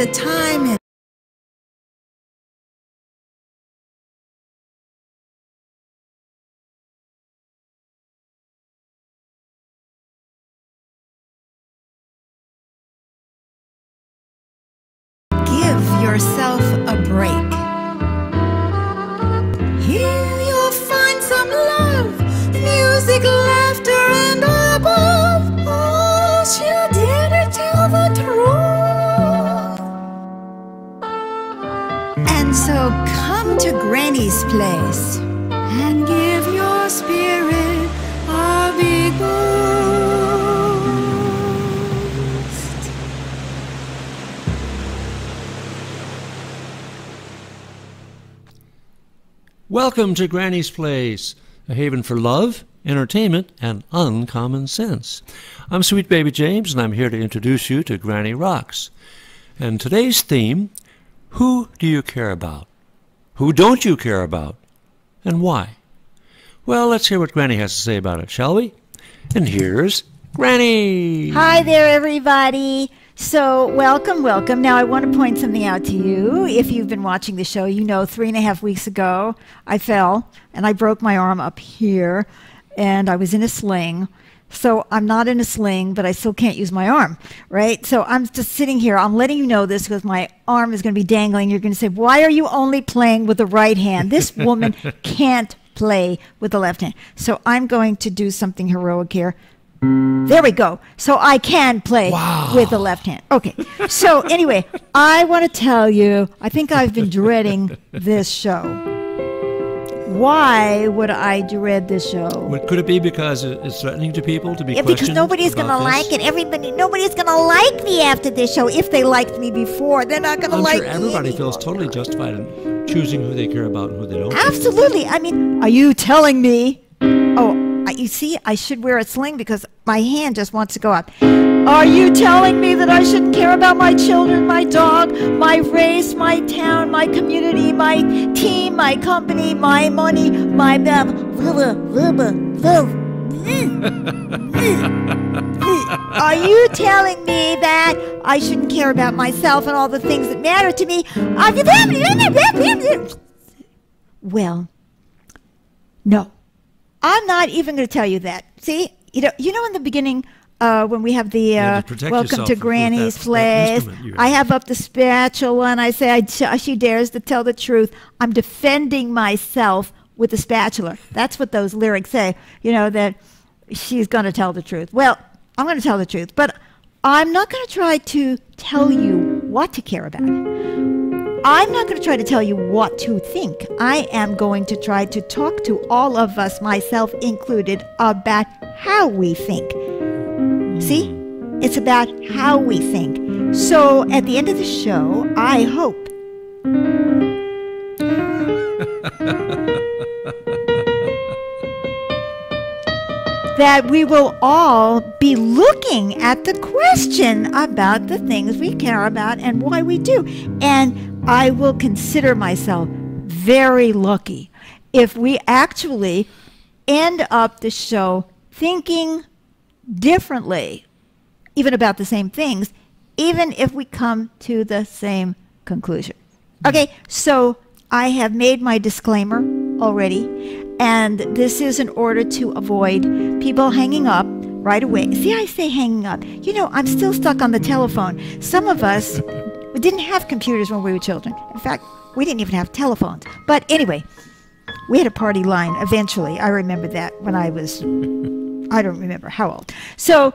the time and give yourself a break. Here you'll find some love, music, laughter, and above all, she'll dare to tell the truth. And so come to Granny's place and give your spirit a big boost. Welcome to Granny's Place, a haven for love, entertainment, and uncommon sense. I'm Sweet Baby James, and I'm here to introduce you to Granny Rocks. And today's theme, who do you care about? Who don't you care about? And why? Well, let's hear what Granny has to say about it, shall we? And here's Granny! Hi there, everybody. So, welcome. Now, I want to point something out to you. If you've been watching the show, you know 3.5 weeks ago, I fell, and I broke my arm up here, and I was in a sling. So, I'm not in a sling, but I still can't use my arm, right? So, I'm just sitting here. I'm letting you know this because my arm is going to be dangling. You're going to say, why are you only playing with the right hand? This woman can't play with the left hand. So, I'm going to do something heroic here. There we go. So I can play with the left hand. Okay. So anyway, I want to tell you, I think I've been dreading this show. Why would I dread this show? Could it be because it's threatening to people to be questioned? Because nobody's going to like it. Nobody's going to like me after this show. If they liked me before, they're not going to like me. I'm sure everybody feels totally justified in choosing who they care about and who they don't. Absolutely. I mean, are you telling me? Oh, you see, I should wear a sling because my hand just wants to go up. Are you telling me that I shouldn't care about my children, my dog, my race, my town, my community, my team, my company, my money, my... Are you telling me that I shouldn't care about myself and all the things that matter to me? Well, no. I'm not even going to tell you that. See, you know, in the beginning, when we have the welcome to Granny's Place, I have up the spatula and I say, she dares to tell the truth. I'm defending myself with the spatula. That's what those lyrics say, you know, that she's going to tell the truth. Well, I'm going to tell the truth, but I'm not going to try to tell you what to care about. I'm not going to try to tell you what to think. I am going to try to talk to all of us, myself included, about how we think. See? It's about how we think. So at the end of the show, I hope that we will all be looking at the question about the things we care about and why we do. And I will consider myself very lucky if we actually end up the show thinking differently, even about the same things, even if we come to the same conclusion. Okay, so I have made my disclaimer already, and this is in order to avoid people hanging up right away. See, I say hanging up. You know, I'm still stuck on the telephone. Some of us... We didn't have computers when we were children. In fact, we didn't even have telephones. But anyway, we had a party line eventually. I remember that when I was, I don't remember how old. So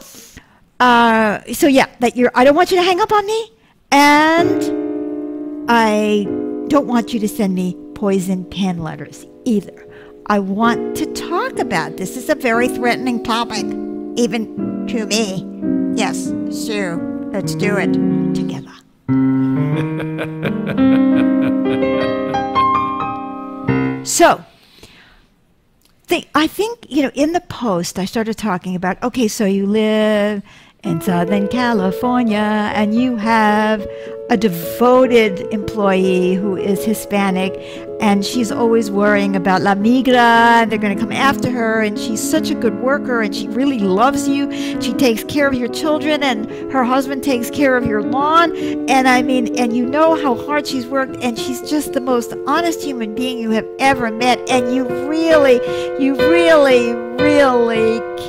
yeah, I don't want you to hang up on me, and I don't want you to send me poison pen letters either. I want to talk about this. This is a very threatening topic, even to me. Yes, Sue, let's do it together. So, I think, you know, in the post, I started talking about, okay, so you live in Southern California, and you have a devoted employee who is Hispanic, and she's always worrying about La Migra, and they're going to come after her, and she's such a good worker, and she really loves you. She takes care of your children, and her husband takes care of your lawn, and I mean, and you know how hard she's worked, and she's just the most honest human being you have ever met, and you really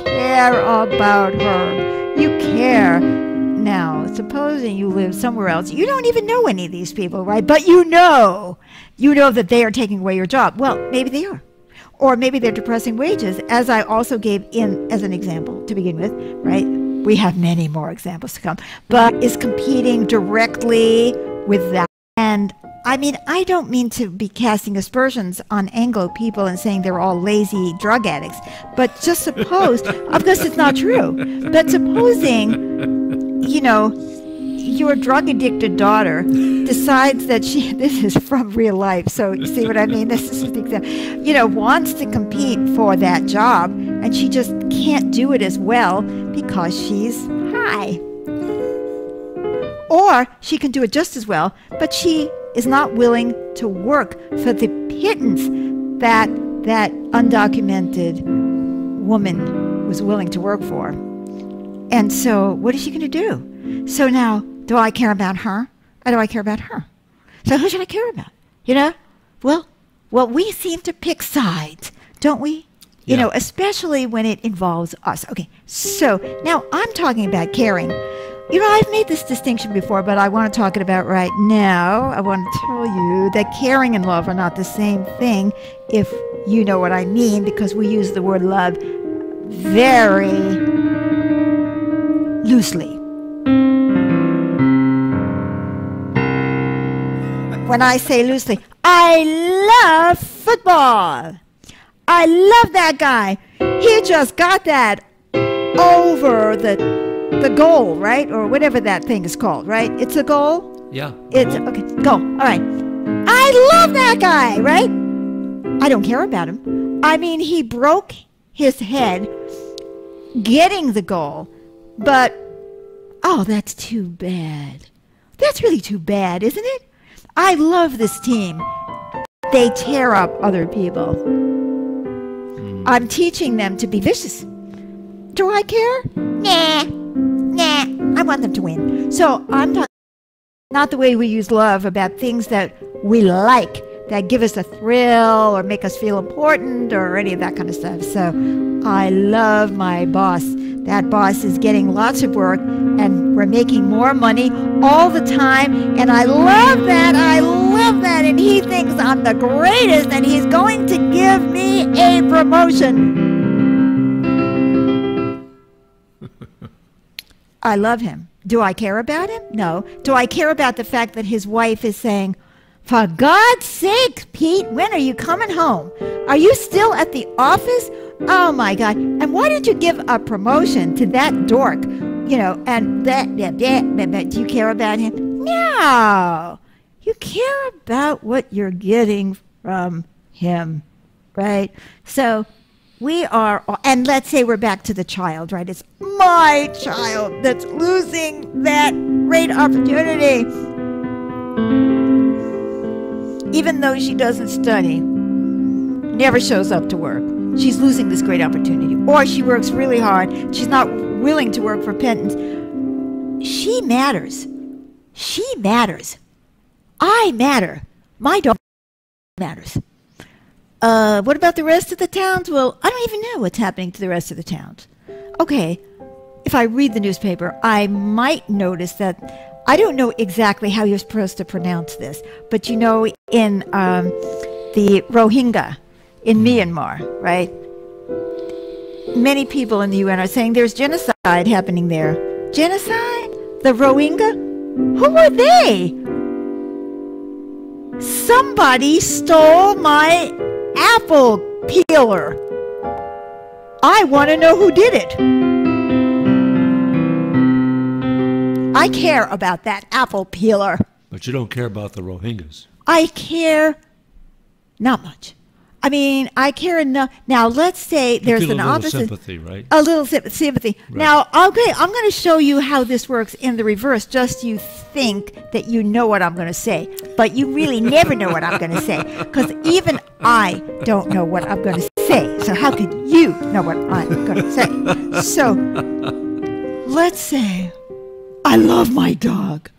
care about her. You care. Now, supposing you live somewhere else, you don't even know any of these people, right? But you know that they are taking away your job. Well, maybe they are. Or maybe they're depressing wages, as I also gave in as an example to begin with, right? We have many more examples to come. But is competing directly with that. And I mean, I don't mean to be casting aspersions on Anglo people and saying they're all lazy drug addicts, but just suppose, of course it's not true, but supposing, you know, your drug addicted daughter decides that this is from real life, so you see what I mean? This is the example, you know, wants to compete for that job, and she just can't do it as well because she's high. Or she can do it just as well, but she is not willing to work for the pittance that that undocumented woman was willing to work for. And so what is she going to do? So now, do I care about her, or do I care about her? So who should I care about? You know? Well, we seem to pick sides, don't we? You know, especially when it involves us. Okay, so now I'm talking about caring. You know, I've made this distinction before, but I want to talk it about right now. I want to tell you that caring and love are not the same thing, if you know what I mean, because we use the word love very loosely. When I say loosely, I love football. I love that guy. He just got that over the goal, right? Or whatever that thing is called, right? It's a goal? Yeah. It's okay. Goal. All right. I love that guy, right? I don't care about him. I mean, he broke his head getting the goal, but oh, that's too bad. That's really too bad, isn't it? I love this team. They tear up other people. I'm teaching them to be vicious. Do I care? Nah. I want them to win. So I'm talking not the way we use love about things that we like, that give us a thrill or make us feel important or any of that kind of stuff. So I love my boss. That boss is getting lots of work, and we're making more money all the time, and I love that. And he thinks I'm the greatest, and he's going to give me a promotion. I love him. Do I care about him? No. Do I care about the fact that his wife is saying, for God's sake, Pete, when are you coming home? Are you still at the office? Oh my God. And why did you give a promotion to that dork? You know, and do you care about him? No. You care about what you're getting from him, right? So we are, and let's say we're back to the child, right? It's my child that's losing that great opportunity. Even though she doesn't study, never shows up to work, she's losing this great opportunity. Or she works really hard, she's not willing to work for pittance. She matters. She matters. I matter. My daughter matters. What about the rest of the towns? Well, I don't even know what's happening to the rest of the towns. Okay, if I read the newspaper, I might notice that I don't know exactly how you're supposed to pronounce this, but you know, in the Rohingya in Myanmar, right? Many people in the UN are saying there's genocide happening there. Genocide? The Rohingya? Who are they? Somebody stole my apple peeler. I want to know who did it. I care about that apple peeler. But you don't care about the Rohingyas. I care not much. I mean, I care enough. Now, let's say there's an opposite. Sympathy, right? A little sympathy. Right. Now, okay, I'm going to show you how this works in the reverse. Just you think that you know what I'm going to say, but you really never know what I'm going to say, because even I don't know what I'm going to say. So how could you know what I'm going to say? So let's say I love my dog.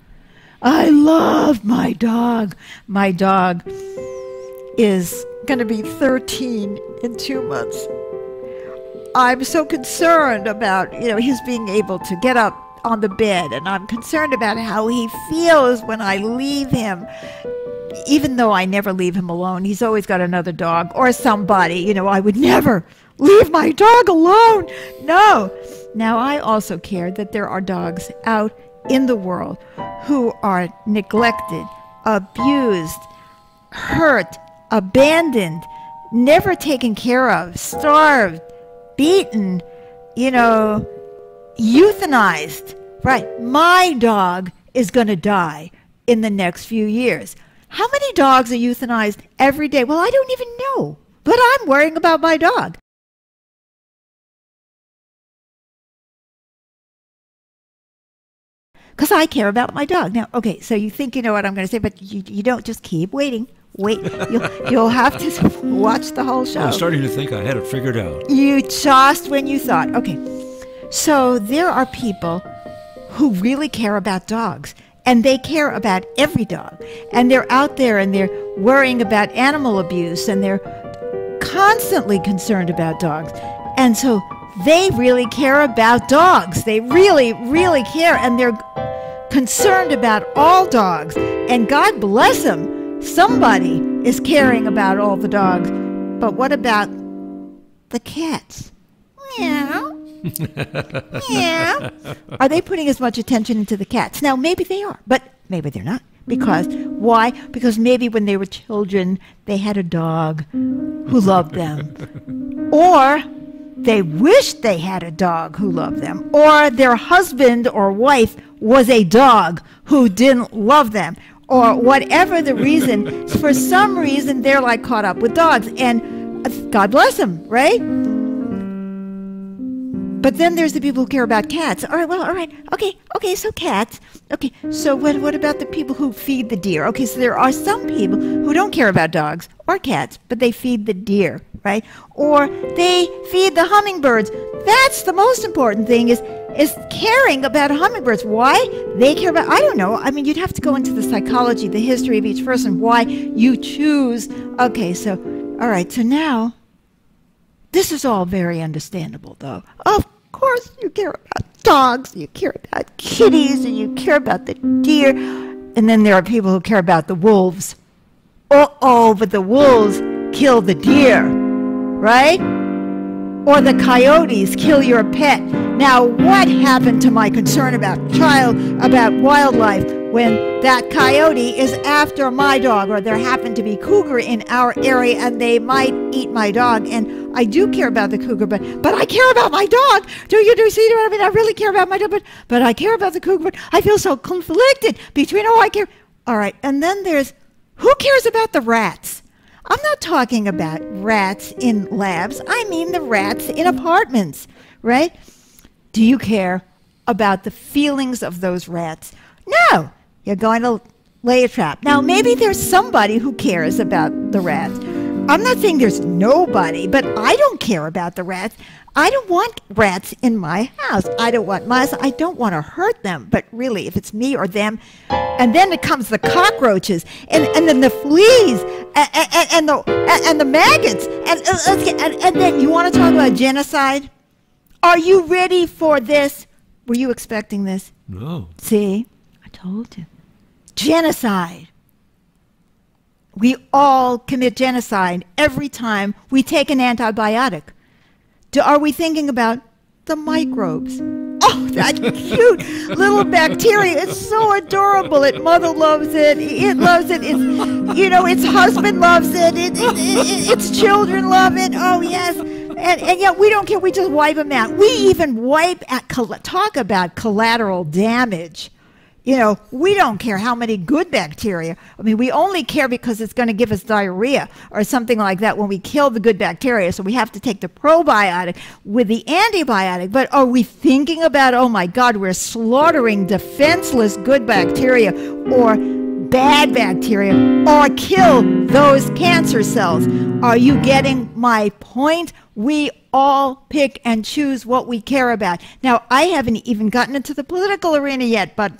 I love my dog. My dog is going to be 13 in 2 months. I'm so concerned about, his being able to get up on the bed, and I'm concerned about how he feels when I leave him. Even though I never leave him alone, he's always got another dog or somebody. I would never leave my dog alone. No. Now, I also care that there are dogs out in the world who are neglected, abused, hurt, abandoned, never taken care of, starved, beaten, euthanized. Right. My dog is going to die in the next few years. How many dogs are euthanized every day? Well, I don't even know, but I'm worrying about my dog. Because I care about my dog. Now, okay, so you think you know what I'm going to say, but you don't. Just keep waiting. Wait, you'll have to watch the whole show. I'm starting to think I had it figured out. You just when you thought. Okay, so there are people who really care about dogs, and they care about every dog, and they're out there and they're worrying about animal abuse, and they're constantly concerned about dogs, and so they really care about dogs. They really, really care, and they're concerned about all dogs, and God bless them. Somebody is caring about all the dogs. But what about the cats? Meow. Meow. Are they putting as much attention into the cats? Now, maybe they are, but maybe they're not. Because, why? Because maybe when they were children, they had a dog who loved them. Or they wished they had a dog who loved them. Or their husband or wife was a dog who didn't love them. Or whatever the reason, for some reason, they're like caught up with dogs. And God bless them, right? But then there's the people who care about cats. All right. Okay, so cats. Okay, so what about the people who feed the deer? Okay, so there are some people who don't care about dogs or cats, but they feed the deer, right? Or they feed the hummingbirds. That's the most important thing is caring about hummingbirds. Why? They care about, I don't know. I mean, you'd have to go into the psychology, the history of each person, why you choose. Okay, so, all right, so now, this is all very understandable, though. Of course, you care about dogs, you care about kitties, and you care about the deer. And then there are people who care about the wolves. But the wolves kill the deer, right? Or the coyotes kill your pet. Now, what happened to my concern about wildlife when that coyote is after my dog, or there happened to be cougar in our area and they might eat my dog? And I do care about the cougar, but I care about my dog. Do you see what I mean? I really care about my dog, but I care about the cougar, but I feel so conflicted between, I care. All right, and then there's, who cares about the rats? I'm not talking about rats in labs. I mean the rats in apartments, right? Do you care about the feelings of those rats? No, you're going to lay a trap. Now, maybe there's somebody who cares about the rats. I'm not saying there's nobody, but I don't care about the rats. I don't want rats in my house. I don't want mice. I don't want to hurt them. But really, if it's me or them, and then it comes the cockroaches, and then the fleas, and the maggots, and then you want to talk about genocide? Are you ready for this? Were you expecting this? No. See, I told you. Genocide. We all commit genocide every time we take an antibiotic. Are we thinking about the microbes? Oh, that cute little bacteria. It's so adorable. Mother loves it. It loves it. Its husband loves it. Its children love it. Oh, yes. And yet we don't care. We just wipe them out. We even talk about collateral damage. You know, we don't care how many good bacteria. I mean, we only care because it's going to give us diarrhea or something like that when we kill the good bacteria. So we have to take the probiotic with the antibiotic. But are we thinking about, oh my God, we're slaughtering defenseless good bacteria or bad bacteria or kill those cancer cells? Are you getting my point? We all pick and choose what we care about. Now, I haven't even gotten into the political arena yet, but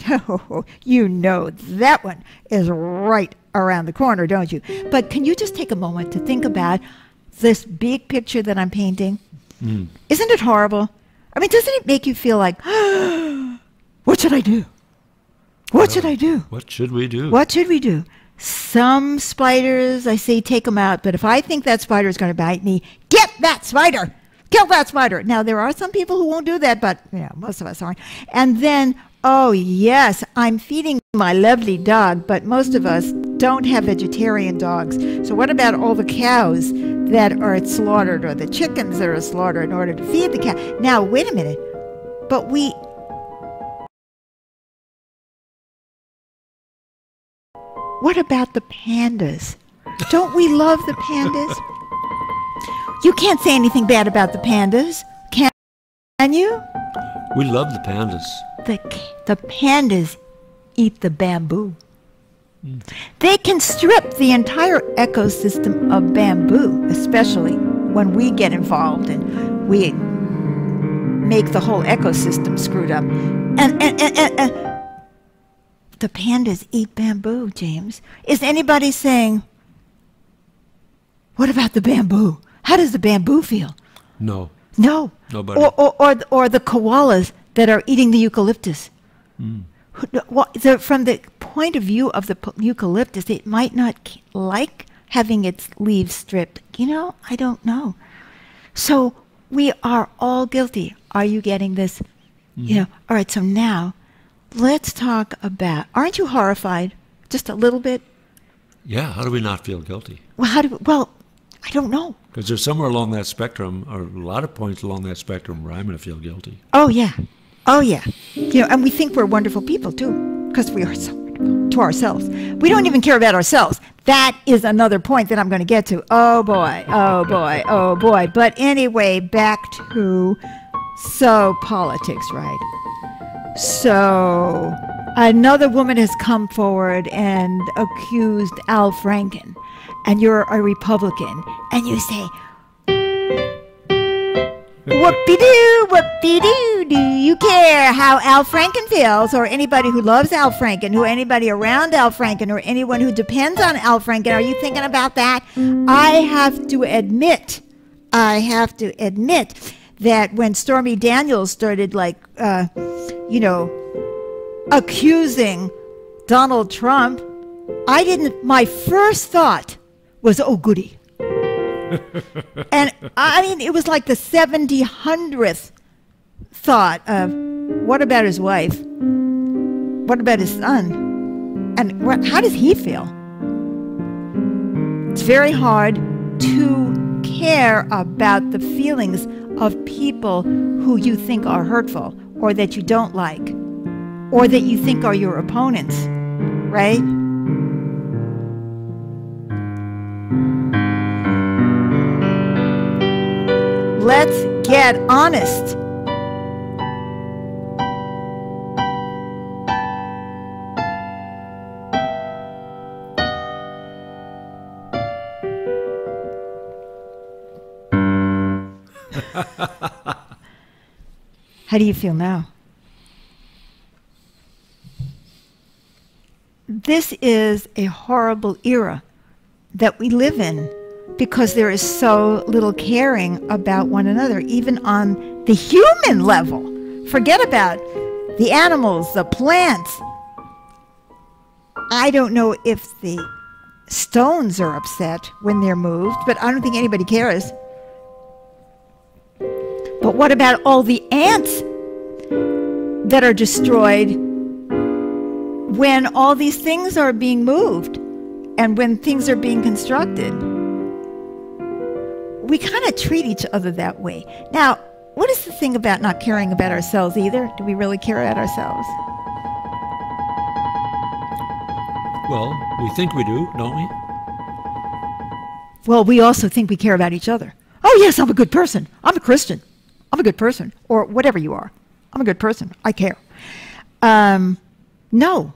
you know that one is right around the corner, don't you? But can you just take a moment to think about this big picture that I'm painting? Isn't it horrible? I mean, doesn't it make you feel like, what should I do? What should I do? What should we do? What should we do? Some spiders, I say take them out, but if I think that spider is going to bite me, get that spider! Kill that spider! Now, there are some people who won't do that, but most of us aren't. And then, oh yes, I'm feeding my lovely dog, but most of us don't have vegetarian dogs. So what about all the cows that are slaughtered or the chickens that are slaughtered in order to feed the cow? Now, wait a minute. But what about the pandas? Don't we love the pandas? You can't say anything bad about the pandas, can you? We love the pandas. The pandas eat the bamboo. They can strip the entire ecosystem of bamboo, especially when we get involved and we make the whole ecosystem screwed up. And the pandas eat bamboo, James. Is anybody saying, what about the bamboo? How does the bamboo feel? No. No. Nobody. Or the koalas that are eating the eucalyptus. From the point of view of the eucalyptus, it might not like having its leaves stripped. I don't know. So we are all guilty. Are you getting this? All right, so now let's talk about, aren't you horrified? Just a little bit? Yeah, how do we not feel guilty? Well, I don't know. Because there's somewhere along that spectrum, or a lot of points along that spectrum, where I'm going to feel guilty. Oh, yeah. Oh, yeah. And we think we're wonderful people, too, because we are so wonderful to ourselves. We don't even care about ourselves. That is another point that I'm going to get to. Oh, boy. Oh, boy. Oh, boy. But anyway, back to, politics, right? So another woman has come forward and accused Al Franken, and you're a Republican, and you say, whoopie-doo, do you care how Al Franken feels, or anybody who loves Al Franken, or anybody around Al Franken, or anyone who depends on Al Franken? Are you thinking about that? I have to admit that when Stormy Daniels started, accusing Donald Trump, my first thought was, oh, goody. And I mean, it was like the 700th thought of, what about his wife? What about his son? And how does he feel? It's very hard to care about the feelings of people who you think are hurtful, or that you don't like, or that you think are your opponents, right? Let's get honest. How do you feel now? This is a horrible era that we live in, because there is so little caring about one another, even on the human level. Forget about the animals, the plants. I don't know if the stones are upset when they're moved, but I don't think anybody cares. But what about all the ants that are destroyed when all these things are being moved and when things are being constructed? We kind of treat each other that way. Now, what is the thing about not caring about ourselves either? Do we really care about ourselves? Well, we think we do, don't we? Well, we also think we care about each other. Oh, yes, I'm a good person. I'm a Christian. I'm a good person. Or whatever you are. I'm a good person. I care. No.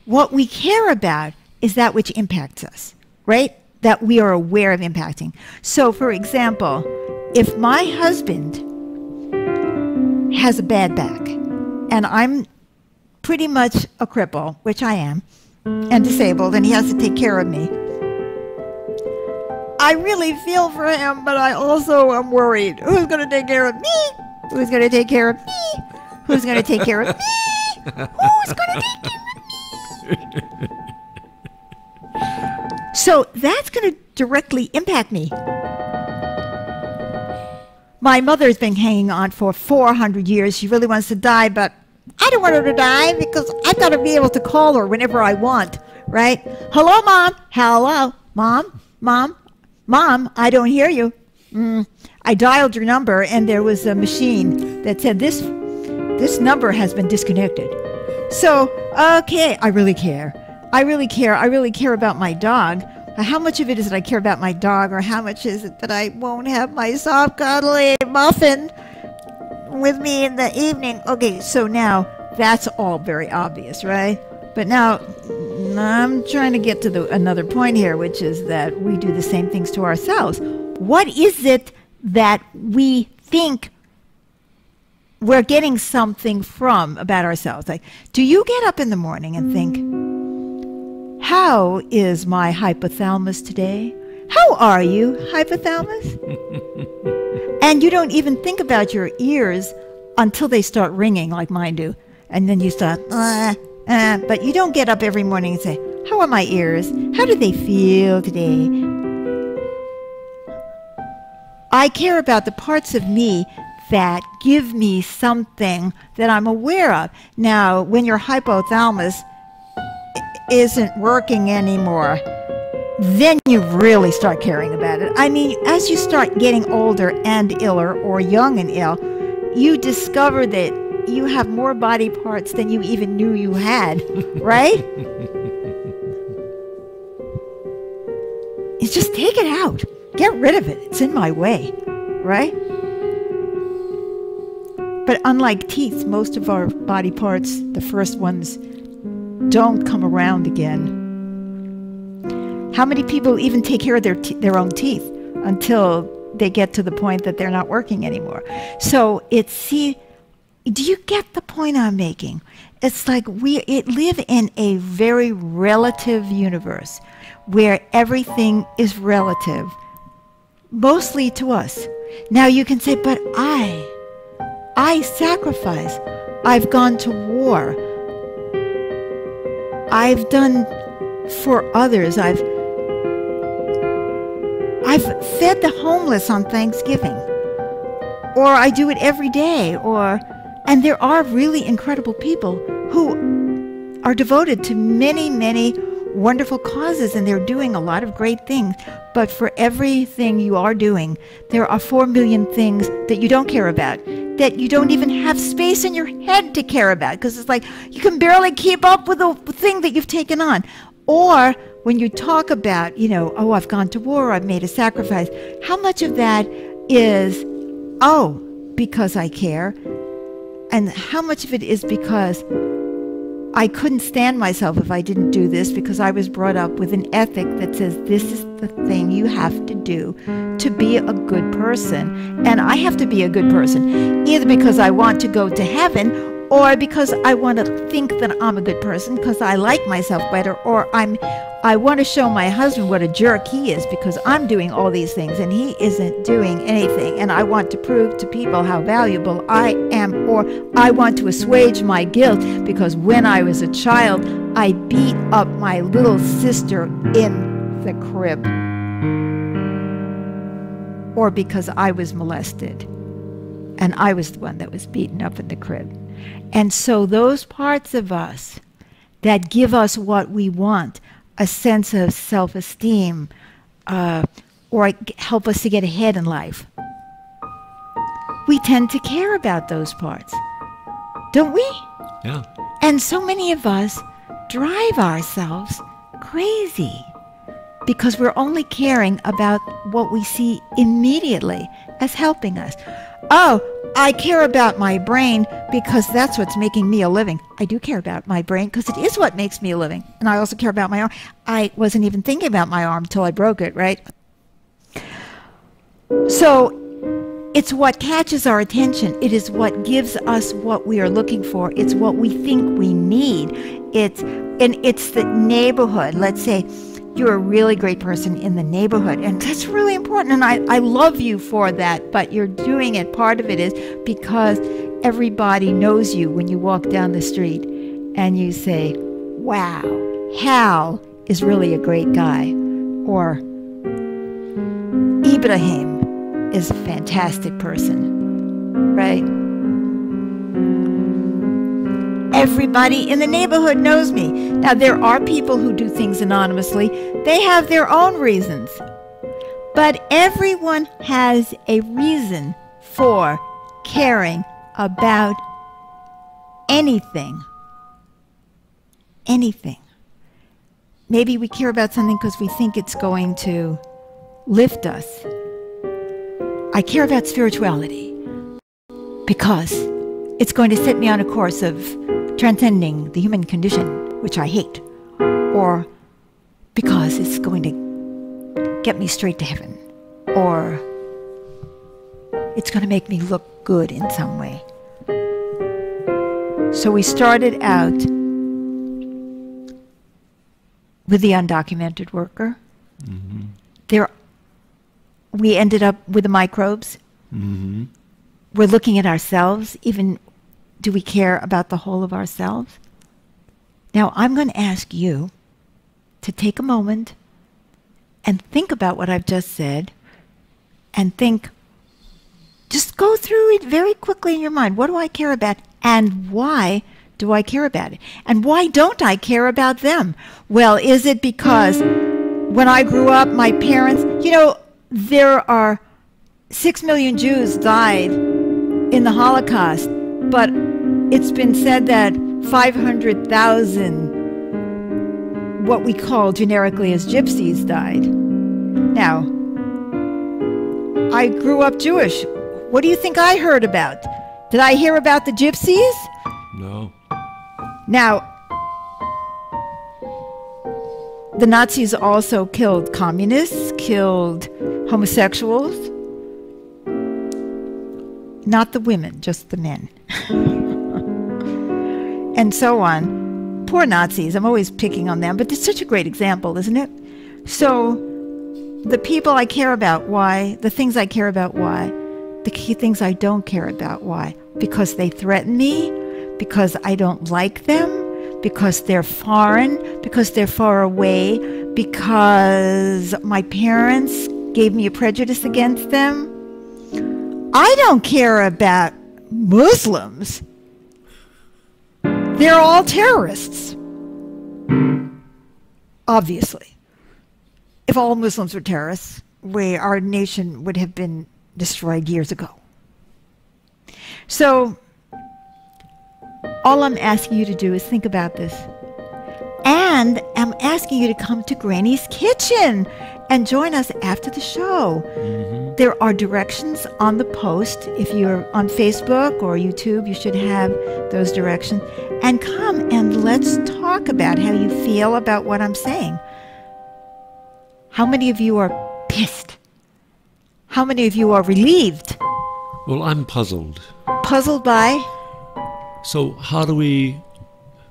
What we care about is that which impacts us, right? That we are aware of impacting. So, for example, if my husband has a bad back and I'm pretty much a cripple, which I am, and disabled, and he has to take care of me, I really feel for him, but I also am worried. Who's going to take care of me? Who's going to take care of me? Who's going to take care of me? Who's going to take care of me? So that's going to directly impact me. My mother's been hanging on for 400 years. She really wants to die, but I don't want her to die because I've got to be able to call her whenever I want, right? Hello, Mom. Hello, Mom. Mom. Mom, I don't hear you. I dialed your number, and there was a machine that said, this number has been disconnected. So, okay, I really care. I really care. I really care about my dog. How much of it is that I care about my dog, or how much is it that I won't have my soft, cuddly muffin with me in the evening? Okay, so now that's all very obvious, right? But now I'm trying to get to another point here, which is that we do the same things to ourselves. What is it that we think we're getting something from about ourselves? Like, do you get up in the morning and think, how is my hypothalamus today? How are you, hypothalamus? And you don't even think about your ears until they start ringing like mine do. And then you start, but you don't get up every morning and say, how are my ears? How do they feel today? I care about the parts of me that give me something that I'm aware of. Now, when your hypothalamus isn't working anymore, then you really start caring about it. I mean, as you start getting older and iller, or young and ill, you discover that you have more body parts than you even knew you had, right? You just take it out. Get rid of it. It's in my way, right? But unlike teeth, most of our body parts, the first ones, don't come around again. How many people even take care of their own teeth until they get to the point that they're not working anymore? So do you get the point I'm making? It's like we live in a very relative universe where everything is relative, mostly to us. Now you can say, but I sacrifice. I've gone to war. I've done for others. I've fed the homeless on Thanksgiving. Or I do it every day. And there are really incredible people who are devoted to many, many wonderful causes, and they're doing a lot of great things. But for everything you are doing, there are 4 million things that you don't care about, that you don't even have space in your head to care about, because it's like you can barely keep up with the thing that you've taken on. Or when you talk about, oh, I've gone to war, I've made a sacrifice, how much of that is, oh, because I care, and how much of it is because I couldn't stand myself if I didn't do this, because I was brought up with an ethic that says this is the thing you have to do to be a good person. And I have to be a good person, either because I want to go to heaven, or because I want to think that I'm a good person because I like myself better, or I want to show my husband what a jerk he is because I'm doing all these things and he isn't doing anything, and I want to prove to people how valuable I am, or I want to assuage my guilt because when I was a child I beat up my little sister in the crib, or because I was molested and I was the one that was beaten up in the crib. And so those parts of us that give us what we want, a sense of self-esteem, or help us to get ahead in life, we tend to care about those parts, don't we? Yeah. And so many of us drive ourselves crazy because we're only caring about what we see immediately as helping us. Oh, I care about my brain because that's what's making me a living. I do care about my brain because it is what makes me a living. And I also care about my arm. I wasn't even thinking about my arm until I broke it, right? So it's what catches our attention. It is what gives us what we are looking for. It's what we think we need. It's the neighborhood. Let's say you're a really great person in the neighborhood, and that's really important, and I love you for that, but you're doing it. Part of it is because everybody knows you when you walk down the street and you say, wow, Hal is really a great guy, or Ibrahim is a fantastic person, right? Everybody in the neighborhood knows me. Now, there are people who do things anonymously. They have their own reasons. But everyone has a reason for caring about anything. Anything. Maybe we care about something because we think it's going to lift us. I care about spirituality because it's going to set me on a course of transcending the human condition, which I hate, or because it's going to get me straight to heaven, or it's going to make me look good in some way. So we started out with the undocumented worker. Mm-hmm. We ended up with the microbes. Mm-hmm. We're looking at ourselves. Even do we care about the whole of ourselves? Now, I'm going to ask you to take a moment and think about what I've just said and think, just go through it very quickly in your mind. What do I care about and why do I care about it? And why don't I care about them? Well, is it because when I grew up, my parents, there are 6 million Jews died in the Holocaust, but it's been said that 500,000, what we call generically as gypsies, died. Now, I grew up Jewish. What do you think I heard about? Did I hear about the gypsies? No. Now, the Nazis also killed communists, killed homosexuals. Not the women, just the men. And so on. Poor Nazis. I'm always picking on them, but it's such a great example, isn't it? So the people I care about, why? The things I care about, why? The key things I don't care about, why? Because they threaten me, because I don't like them, because they're foreign, because they're far away, because my parents gave me a prejudice against them. I don't care about Muslims. They're all terrorists. Obviously. If all Muslims were terrorists, our nation would have been destroyed years ago. So, all I'm asking you to do is think about this. And I'm asking you to come to Granny's Kitchen and join us after the show. Mm-hmm. There are directions on the post. If you're on Facebook or YouTube, you should have those directions. And come and let's talk about how you feel about what I'm saying. How many of you are pissed? How many of you are relieved? Well, I'm puzzled. Puzzled by? So how do we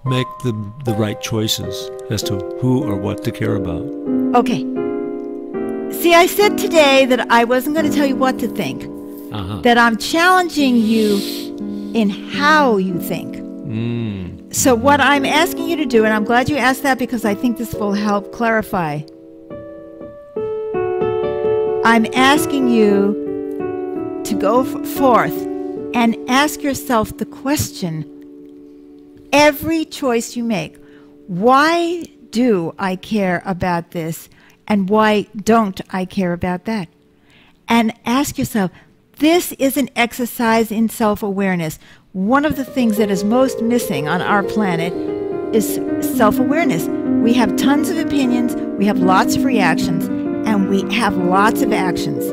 make the right choices as to who or what to care about? Okay. See, I said today that I wasn't going to tell you what to think. That I'm challenging you in how you think. So what I'm asking you to do, and I'm glad you asked that because I think this will help clarify. I'm asking you to go forth and ask yourself the question, every choice you make, why do I care about this and why don't I care about that? And ask yourself, this is an exercise in self-awareness. One of the things that is most missing on our planet is self-awareness. We have tons of opinions, we have lots of reactions, and we have lots of actions.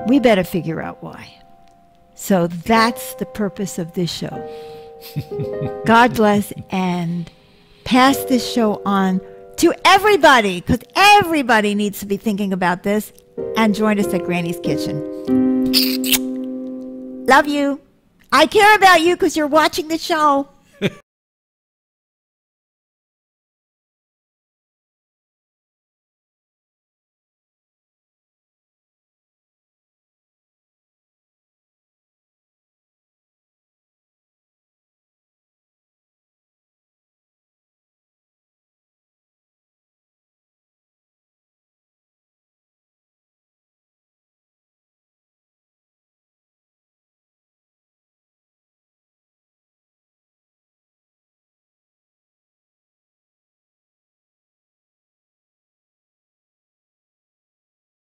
We better figure out why. So that's the purpose of this show. God bless, and pass this show on to everybody, because everybody needs to be thinking about this, and join us at Granny's Kitchen. Love you. I care about you because you're watching the show.